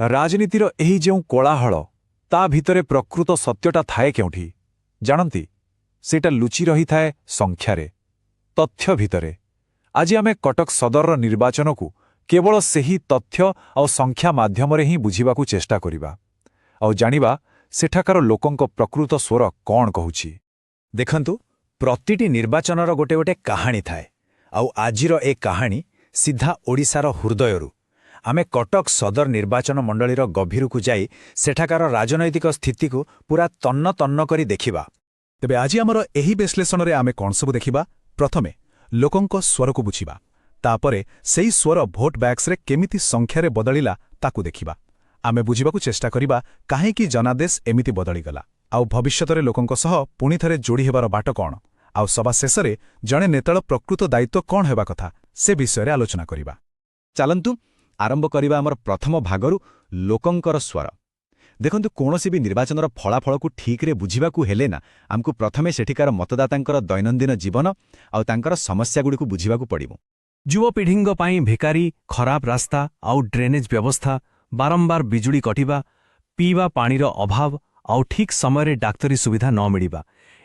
ରାଜନୀତିର ଏହି ଯେଉଁ କୋଳାହଳ ତା ଭିତରେ ପ୍ରକୃତ ସତ୍ୟଟା ଥାଏ କେଉଁଠି ଜାଣନ୍ତି ସେଇଟା ଲୁଚି ରହିଥାଏ ସଂଖ୍ୟାରେ ତଥ୍ୟ ଭିତରେ। ଆଜି ଆମେ କଟକ ସଦରର ନିର୍ବାଚନକୁ କେବଳ ସେହି ତଥ୍ୟ ଆଉ ସଂଖ୍ୟା ମାଧ୍ୟମରେ ହିଁ ବୁଝିବାକୁ ଚେଷ୍ଟା କରିବା ଆଉ ଜାଣିବା ସେଠାକାର ଲୋକଙ୍କ ପ୍ରକୃତ ସ୍ୱର କ'ଣ କହୁଛି। ଦେଖନ୍ତୁ, ପ୍ରତିଟି ନିର୍ବାଚନର ଗୋଟେ ଗୋଟେ କାହାଣୀ ଥାଏ, ଆଉ ଆଜିର ଏ କାହାଣୀ ସିଧା ଓଡ଼ିଶାର ହୃଦୟରୁ। ଆମେ କଟକ ସଦର ନିର୍ବାଚନ ମଣ୍ଡଳୀର ଗଭୀରକୁ ଯାଇ ସେଠାକାର ରାଜନୈତିକ ସ୍ଥିତିକୁ ପୁରା ତନ୍ନ ତନ୍ନ କରି ଦେଖିବା। ତେବେ ଆଜି ଆମର ଏହି ବିଶ୍ଳେଷଣରେ ଆମେ କ'ଣ ସବୁ ଦେଖିବା? ପ୍ରଥମେ ଲୋକଙ୍କ ସ୍ୱରକୁ ବୁଝିବା, ତାପରେ ସେହି ସ୍ୱର ଭୋଟ ବ୍ୟାକ୍ସରେ କେମିତି ସଂଖ୍ୟାରେ ବଦଳିଲା ତାକୁ ଦେଖିବା। ଆମେ ବୁଝିବାକୁ ଚେଷ୍ଟା କରିବା କାହିଁକି ଜନାଦେଶ ଏମିତି ବଦଳିଗଲା, ଆଉ ଭବିଷ୍ୟତରେ ଲୋକଙ୍କ ସହ ପୁଣିଥରେ ଯୋଡ଼ି ହେବାର ବାଟ କ'ଣ, ଆଉ ସବା ଶେଷରେ ଜଣେ ନେତାର ପ୍ରକୃତ ଦାୟିତ୍ୱ କ'ଣ ହେବା କଥା ସେ ବିଷୟରେ ଆଲୋଚନା କରିବା। ଚାଲନ୍ତୁ ଆରମ୍ଭ କରିବା ଆମର ପ୍ରଥମ ଭାଗରୁ, ଲୋକଙ୍କର ସ୍ୱର। ଦେଖନ୍ତୁ, କୌଣସି ବି ନିର୍ବାଚନର ଫଳାଫଳକୁ ଠିକ୍ରେ ବୁଝିବାକୁ ହେଲେ ନା ଆମକୁ ପ୍ରଥମେ ସେଠିକାର ମତଦାତାଙ୍କର ଦୈନନ୍ଦିନ ଜୀବନ ଆଉ ତାଙ୍କର ସମସ୍ୟାଗୁଡ଼ିକୁ ବୁଝିବାକୁ ପଡ଼ିବ। ଯୁବପିଢ଼ିଙ୍କ ପାଇଁ ଭିକାରୀ, ଖରାପ ରାସ୍ତା ଆଉ ଡ୍ରେନେଜ ବ୍ୟବସ୍ଥା, ବାରମ୍ବାର ବିଜୁଳି କଟିବା, ପିଇବା ପାଣିର ଅଭାବ ଆଉ ଠିକ୍ ସମୟରେ ଡାକ୍ତରୀ ସୁବିଧା ନ ମିଳିବା,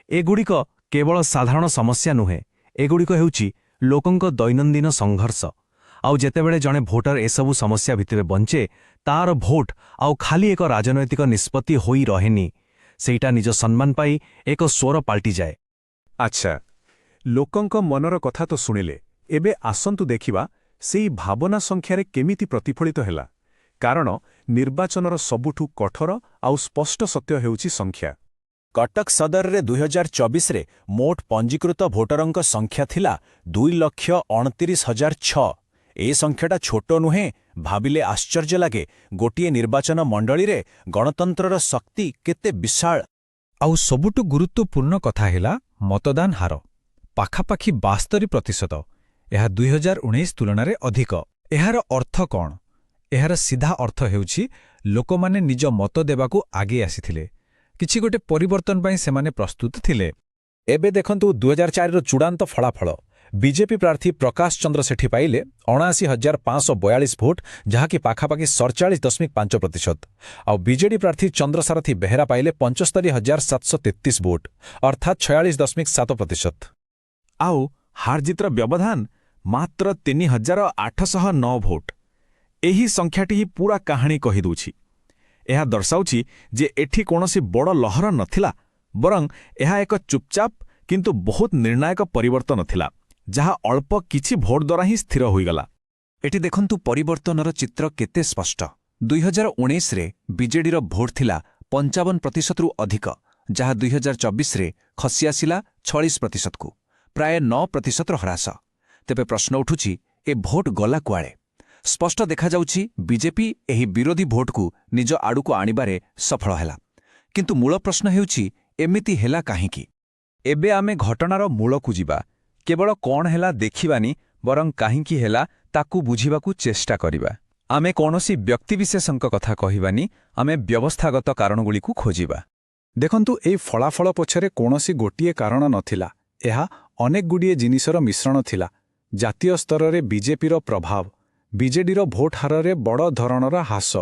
ଏଗୁଡ଼ିକ କେବଳ ସାଧାରଣ ସମସ୍ୟା ନୁହେଁ, ଏଗୁଡ଼ିକ ହେଉଛି ଲୋକଙ୍କ ଦୈନନ୍ଦିନ ସଂଘର୍ଷ। ଆଉ ଯେତେବେଳେ ଜଣେ ଭୋଟର ଏସବୁ ସମସ୍ୟା ଭିତରେ ବଞ୍ଚେ, ତାର ଭୋଟ ଆଉ ଖାଲି ଏକ ରାଜନୈତିକ ନିଷ୍ପତ୍ତି ହୋଇ ରହେନି, ସେଇଟା ନିଜ ସମ୍ମାନ ପାଇ ଏକ ସ୍ୱର ପାଲଟିଯାଏ। ଆଚ୍ଛା, ଲୋକଙ୍କ ମନର କଥା ତ ଶୁଣିଲେ, ଏବେ ଆସନ୍ତୁ ଦେଖିବା ସେଇ ଭାବନା ସଂଖ୍ୟାରେ କେମିତି ପ୍ରତିଫଳିତ ହେଲା। କାରଣ ନିର୍ବାଚନର ସବୁଠୁ କଠୋର ଆଉ ସ୍ପଷ୍ଟ ସତ୍ୟ ହେଉଛି ସଂଖ୍ୟା। କଟକ ସଦରରେ 2024ରେ ମୋଟ ପଞ୍ଜୀକୃତ ଭୋଟରଙ୍କ ସଂଖ୍ୟା ଥିଲା 2,29,006। ଏ ସଂଖ୍ୟାଟା ଛୋଟ ନୁହେଁ, ଭାବିଲେ ଆଶ୍ଚର୍ଯ୍ୟ ଲାଗେ। ଗୋଟିଏ ନିର୍ବାଚନ ମଣ୍ଡଳୀରେ ଗଣତନ୍ତ୍ରର ଶକ୍ତି କେତେ ବିଶାଳ। ଆଉ ସବୁଠୁ ଗୁରୁତ୍ୱପୂର୍ଣ୍ଣ କଥା ହେଲା ମତଦାନ ହାର ପାଖାପାଖି 72%। ଏହା 2019 ତୁଳନାରେ ଅଧିକ। ଏହାର ଅର୍ଥ କ'ଣ? ଏହାର ସିଧା ଅର୍ଥ ହେଉଛି ଲୋକମାନେ ନିଜ ମତ ଦେବାକୁ ଆଗେଇ ଆସିଥିଲେ, କିଛି ଗୋଟେ ପରିବର୍ତ୍ତନ ପାଇଁ ସେମାନେ ପ୍ରସ୍ତୁତ ଥିଲେ। ଏବେ ଦେଖନ୍ତୁ 2004ର ଚୂଡ଼ାନ୍ତ ଫଳାଫଳ। ବିଜେପି ପ୍ରାର୍ଥୀ ପ୍ରକାଶ ଚନ୍ଦ୍ର ସେଠୀ ପାଇଲେ 79,542 ଭୋଟ, ଯାହାକି ପାଖାପାଖି 47.5%। ଆଉ ବିଜେଡି ପ୍ରାର୍ଥୀ ଚନ୍ଦ୍ରସାରଥୀ ବେହେରା ପାଇଲେ 75,733 ଭୋଟ, ଅର୍ଥାତ୍ 46.7%। ଆଉ ହାରଜିତ୍ର ବ୍ୟବଧାନ ମାତ୍ର 3,809 ଭୋଟ। ଏହି ସଂଖ୍ୟାଟି ହିଁ ପୂରା କାହାଣୀ କହିଦେଉଛି। ଏହା ଦର୍ଶାଉଛି ଯେ ଏଠି କୌଣସି ବଡ଼ ଲହର ନଥିଲା, ବରଂ ଏହା ଏକ ଚୁପଚାପ କିନ୍ତୁ ବହୁତ ନିର୍ଣ୍ଣାୟକ ପରିବର୍ତ୍ତନ ଥିଲା, ଯାହା ଅଳ୍ପ କିଛି ଭୋଟ ଦ୍ୱାରା ହିଁ ସ୍ଥିର ହୋଇଗଲା। ଏଠି ଦେଖନ୍ତୁ ପରିବର୍ତ୍ତନର ଚିତ୍ର କେତେ ସ୍ପଷ୍ଟ। 2019ରେ ବିଜେଡିର ଭୋଟ ଥିଲା 55%ରୁ ଅଧିକ, ଯାହା 2024ରେ ଖସିଆସିଲା 46%କୁ, ପ୍ରାୟ 9%ର ହ୍ରାସ। ତେବେ ପ୍ରଶ୍ନ ଉଠୁଛି, ଏ ଭୋଟ ଗଲା କୁଆଡ଼େ? ସ୍ପଷ୍ଟ ଦେଖାଯାଉଛି ବିଜେପି ଏହି ବିରୋଧୀ ଭୋଟକୁ ନିଜ ଆଡ଼କୁ ଆଣିବାରେ ସଫଳ ହେଲା। କିନ୍ତୁ ମୂଳ ପ୍ରଶ୍ନ ହେଉଛି, ଏମିତି ହେଲା କାହିଁକି? ଏବେ ଆମେ ଘଟଣାର ମୂଳକୁ ଯିବା। କେବଳ କ'ଣ ହେଲା ଦେଖିବାନି, ବରଂ କାହିଁକି ହେଲା ତାକୁ ବୁଝିବାକୁ ଚେଷ୍ଟା କରିବା। ଆମେ କୌଣସି ବ୍ୟକ୍ତିବିଶେଷଙ୍କ କଥା କହିବାନି, ଆମେ ବ୍ୟବସ୍ଥାଗତ କାରଣଗୁଡ଼ିକୁ ଖୋଜିବା। ଦେଖନ୍ତୁ, ଏହି ଫଳାଫଳ ପଛରେ କୌଣସି ଗୋଟିଏ କାରଣ ନଥିଲା, ଏହା ଅନେକଗୁଡ଼ିଏ ଜିନିଷର ମିଶ୍ରଣ ଥିଲା। ଜାତୀୟ ସ୍ତରରେ ବିଜେପିର ପ୍ରଭାବ, ବିଜେଡିର ଭୋଟ ହାରରେ ବଡ଼ ଧରଣର ହ୍ରାସ,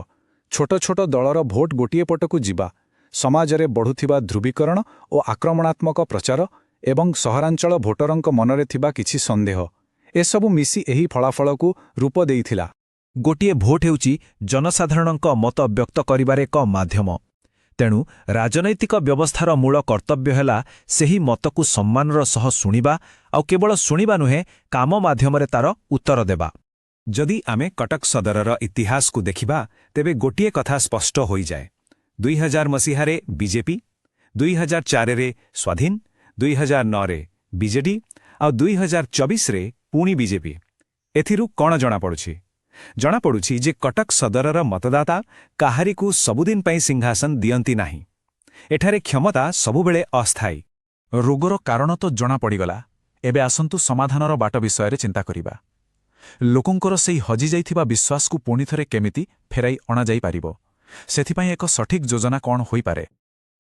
ଛୋଟ ଛୋଟ ଦଳର ଭୋଟ ଗୋଟିଏ ପଟକୁ ଯିବା, ସମାଜରେ ବଢ଼ୁଥିବା ଧ୍ରୁବୀକରଣ ଓ ଆକ୍ରମଣାତ୍ମକ ପ୍ରଚାର, ଏବଂ ସହରାଞ୍ଚଳ ଭୋଟରଙ୍କ ମନରେ ଥିବା କିଛି ସନ୍ଦେହ, ଏସବୁ ମିଶି ଏହି ଫଳାଫଳକୁ ରୂପ ଦେଇଥିଲା। ଗୋଟିଏ ଭୋଟ ହେଉଛି ଜନସାଧାରଣଙ୍କ ମତ ବ୍ୟକ୍ତ କରିବାର ଏକ ମାଧ୍ୟମ। ତେଣୁ ରାଜନୈତିକ ବ୍ୟବସ୍ଥାର ମୂଳ କର୍ତ୍ତବ୍ୟ ହେଲା ସେହି ମତକୁ ସମ୍ମାନର ସହ ଶୁଣିବା, ଆଉ କେବଳ ଶୁଣିବା ନୁହେଁ, କାମ ମାଧ୍ୟମରେ ତାର ଉତ୍ତର ଦେବା। ଯଦି ଆମେ କଟକ ସଦରର ଇତିହାସକୁ ଦେଖିବା, ତେବେ ଗୋଟିଏ କଥା ସ୍ପଷ୍ଟ ହୋଇଯାଏ। 2000 ମସିହାରେ ବିଜେପି, 2004ରେ ସ୍ୱାଧୀନ, 2009ରେ ବିଜେଡି, ଆଉ 2024ରେ ପୁଣି ବିଜେପି। ଏଥିରୁ କ'ଣ ଜଣାପଡ଼ୁଛି? ଜଣାପଡ଼ୁଛି ଯେ କଟକ ସଦରର ମତଦାତା କାହାରିକୁ ସବୁଦିନ ପାଇଁ ସିଂହାସନ ଦିଅନ୍ତି ନାହିଁ। ଏଠାରେ କ୍ଷମତା ସବୁବେଳେ ଅସ୍ଥାୟୀ। ରୋଗର କାରଣ ତ ଜଣାପଡ଼ିଗଲା। ଏବେ ଆସନ୍ତୁ ସମାଧାନର ବାଟ ବିଷୟରେ ଚିନ୍ତା କରିବା। ଲୋକଙ୍କର ସେହି ହଜିଯାଇଥିବା ବିଶ୍ୱାସକୁ ପୁଣିଥରେ କେମିତି ଫେରାଇ ଅଣାଯାଇପାରିବ, ସେଥିପାଇଁ ଏକ ସଠିକ୍ ଯୋଜନା କ'ଣ ହୋଇପାରେ?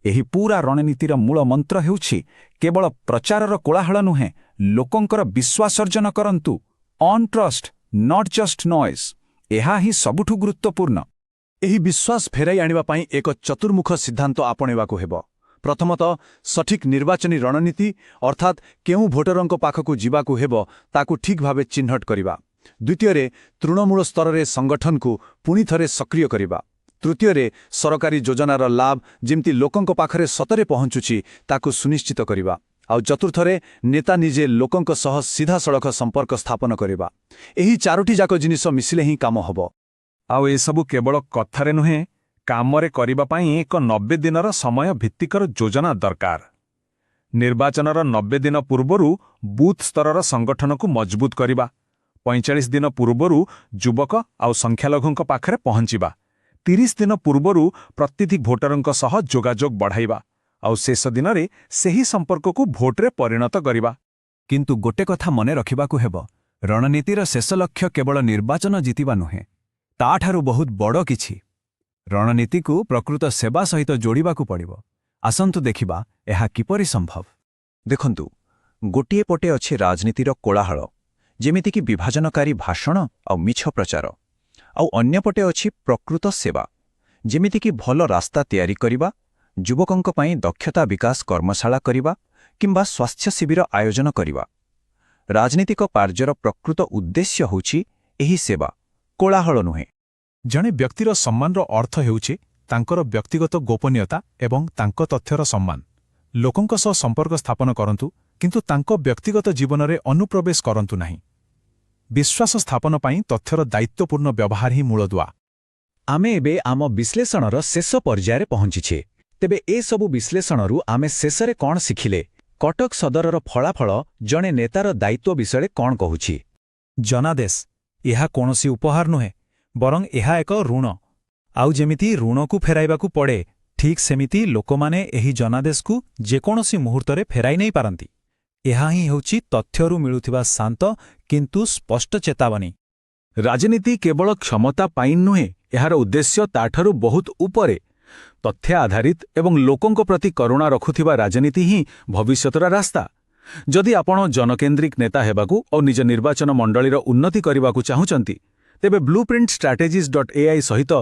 ଏହି ପୂରା ରଣନୀତିର ମୂଳ ମନ୍ତ୍ର ହେଉଛି କେବଳ ପ୍ରଚାରର କୋଳାହଳ ନୁହେଁ, ଲୋକଙ୍କର ବିଶ୍ୱାସ ଅର୍ଜନ କରନ୍ତୁ। Earn trust, not just noise. ଏହା ହିଁ ସବୁଠୁ ଗୁରୁତ୍ୱପୂର୍ଣ୍ଣ। ଏହି ବିଶ୍ୱାସ ଫେରାଇ ଆଣିବା ପାଇଁ ଏକ ଚତୁର୍ମୁଖ ସିଦ୍ଧାନ୍ତ ଆପଣେଇବାକୁ ହେବ। ପ୍ରଥମତଃ ସଠିକ୍ ନିର୍ବାଚନୀ ରଣନୀତି ଅର୍ଥାତ୍ କେଉଁ ଭୋଟରଙ୍କ ପାଖକୁ ଯିବାକୁ ହେବ ତାକୁ ଠିକ୍ ଭାବେ ଚିହ୍ନଟ କରିବା। ଦ୍ୱିତୀୟରେ ତୃଣମୂଳ ସ୍ତରରେ ସଂଗଠନକୁ ପୁଣିଥରେ ସକ୍ରିୟ କରିବା। ତୃତୀୟରେ ସରକାରୀ ଯୋଜନାର ଲାଭ ଯେମିତି ଲୋକଙ୍କ ପାଖରେ ସତରେ ପହଞ୍ଚୁଛି ତାକୁ ସୁନିଶ୍ଚିତ କରିବା। ଆଉ ଚତୁର୍ଥରେ ନେତା ନିଜେ ଲୋକଙ୍କ ସହ ସିଧାସଳଖ ସମ୍ପର୍କ ସ୍ଥାପନ କରିବା। ଏହି ଚାରୋଟି ଯାକ ଜିନିଷ ମିଶିଲେ ହିଁ କାମ ହେବ। ଆଉ ଏସବୁ କେବଳ କଥାରେ ନୁହେଁ, କାମରେ କରିବା ପାଇଁ ଏକ 90 ଦିନର ସମୟ ଭିତ୍ତିକର ଯୋଜନା ଦରକାର। ନିର୍ବାଚନର 90 ଦିନ ପୂର୍ବରୁ ବୁଥ୍ ସ୍ତରର ସଂଗଠନକୁ ମଜବୁତ କରିବା, 45 ଦିନ ପୂର୍ବରୁ ଯୁବକ ଆଉ ସଂଖ୍ୟାଲଘୁଙ୍କ ପାଖରେ ପହଞ୍ଚିବା, 30 ଦିନ ପୂର୍ବରୁ ପ୍ରତିଟି ଭୋଟରଙ୍କ ସହ ଯୋଗାଯୋଗ ବଢ଼ାଇବା, ଆଉ ଶେଷ ଦିନରେ ସେହି ସମ୍ପର୍କକୁ ଭୋଟରେ ପରିଣତ କରିବା। କିନ୍ତୁ ଗୋଟେ କଥା ମନେ ରଖିବାକୁ ହେବ, ରଣନୀତିର ଶେଷ ଲକ୍ଷ୍ୟ କେବଳ ନିର୍ବାଚନ ଜିତିବା ନୁହେଁ, ତାଠାରୁ ବହୁତ ବଡ଼ କିଛି। ରଣନୀତିକୁ ପ୍ରକୃତ ସେବା ସହିତ ଯୋଡ଼ିବାକୁ ପଡ଼ିବ। ଆସନ୍ତୁ ଦେଖିବା ଏହା କିପରି ସମ୍ଭବ। ଦେଖନ୍ତୁ, ଗୋଟିଏ ପଟେ ଅଛି ରାଜନୀତିର କୋଳାହଳ, ଯେମିତିକି ବିଭାଜନକାରୀ ଭାଷଣ ଆଉ ମିଛ ପ୍ରଚାର, ଆଉ ଅନ୍ୟପଟେ ଅଛି ପ୍ରକୃତ ସେବା, ଯେମିତିକି ଭଲ ରାସ୍ତା ତିଆରି କରିବା, ଯୁବକଙ୍କ ପାଇଁ ଦକ୍ଷତା ବିକାଶ କର୍ମଶାଳା କରିବା କିମ୍ବା ସ୍ୱାସ୍ଥ୍ୟ ଶିବିର ଆୟୋଜନ କରିବା। ରାଜନୀତିକ କାର୍ଯ୍ୟର ପ୍ରକୃତ ଉଦ୍ଦେଶ୍ୟ ହେଉଛି ଏହି ସେବା, କୋଳାହଳ ନୁହେଁ। ଜଣେ ବ୍ୟକ୍ତିର ସମ୍ମାନର ଅର୍ଥ ହେଉଛି ତାଙ୍କର ବ୍ୟକ୍ତିଗତ ଗୋପନୀୟତା ଏବଂ ତାଙ୍କ ତଥ୍ୟର ସମ୍ମାନ। ଲୋକଙ୍କ ସହ ସମ୍ପର୍କ ସ୍ଥାପନ କରନ୍ତୁ, କିନ୍ତୁ ତାଙ୍କ ବ୍ୟକ୍ତିଗତ ଜୀବନରେ ଅନୁପ୍ରବେଶ କରନ୍ତୁ ନାହିଁ। ବିଶ୍ୱାସ ସ୍ଥାପନ ପାଇଁ ତଥ୍ୟର ଦାୟିତ୍ୱପୂର୍ଣ୍ଣ ବ୍ୟବହାର ହିଁ ମୂଳଦୁଆ। ଆମେ ଏବେ ଆମ ବିଶ୍ଳେଷଣର ଶେଷ ପର୍ଯ୍ୟାୟରେ ପହଞ୍ଚିଛେ। ତେବେ ଏସବୁ ବିଶ୍ଳେଷଣରୁ ଆମେ ଶେଷରେ କ'ଣ ଶିଖିଲେ? କଟକ ସଦରର ଫଳାଫଳ ଜଣେ ନେତାର ଦାୟିତ୍ୱ ବିଷୟରେ କ'ଣ କହୁଛି? ଜନାଦେଶ ଏହା କୌଣସି ଉପହାର ନୁହେଁ, ବରଂ ଏହା ଏକ ଋଣ। ଆଉ ଯେମିତି ଋଣକୁ ଫେରାଇବାକୁ ପଡ଼େ, ଠିକ୍ ସେମିତି ଲୋକମାନେ ଏହି ଜନାଦେଶକୁ ଯେକୌଣସି ମୁହୂର୍ତ୍ତରେ ଫେରାଇ ନେଇପାରନ୍ତି। ଏହା ହିଁ ହେଉଛି ତଥ୍ୟରୁ ମିଳୁଥିବା ଶାନ୍ତ କିନ୍ତୁ ସ୍ପଷ୍ଟ ଚେତାବନୀ। ରାଜନୀତି କେବଳ କ୍ଷମତା ପାଇଁ ନୁହେଁ, ଏହାର ଉଦ୍ଦେଶ୍ୟ ତାଠାରୁ ବହୁତ ଉପରେ। ତଥ୍ୟ ଆଧାରିତ ଏବଂ ଲୋକଙ୍କ ପ୍ରତି କରୁଣା ରଖୁଥିବା ରାଜନୀତି ହିଁ ଭବିଷ୍ୟତର ରାସ୍ତା। ଯଦି ଆପଣ ଜନକେନ୍ଦ୍ରିକ ନେତା ହେବାକୁ ଓ ନିଜ ନିର୍ବାଚନ ମଣ୍ଡଳୀର ଉନ୍ନତି କରିବାକୁ ଚାହୁଁଛନ୍ତି, ତେବେ blueprintstrategies.ai ସହିତ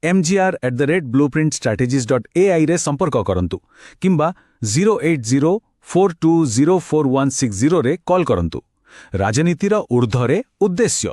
mgr@blueprintstrategies.ai ରେ ସମ୍ପର୍କ କରନ୍ତୁ କିମ୍ବା 08042041660 ରେ କଲ୍ କରନ୍ତୁ। ରାଜନୀତିର ଊର୍ଦ୍ଧ୍ୱରେ ଉଦ୍ଦେଶ୍ୟ।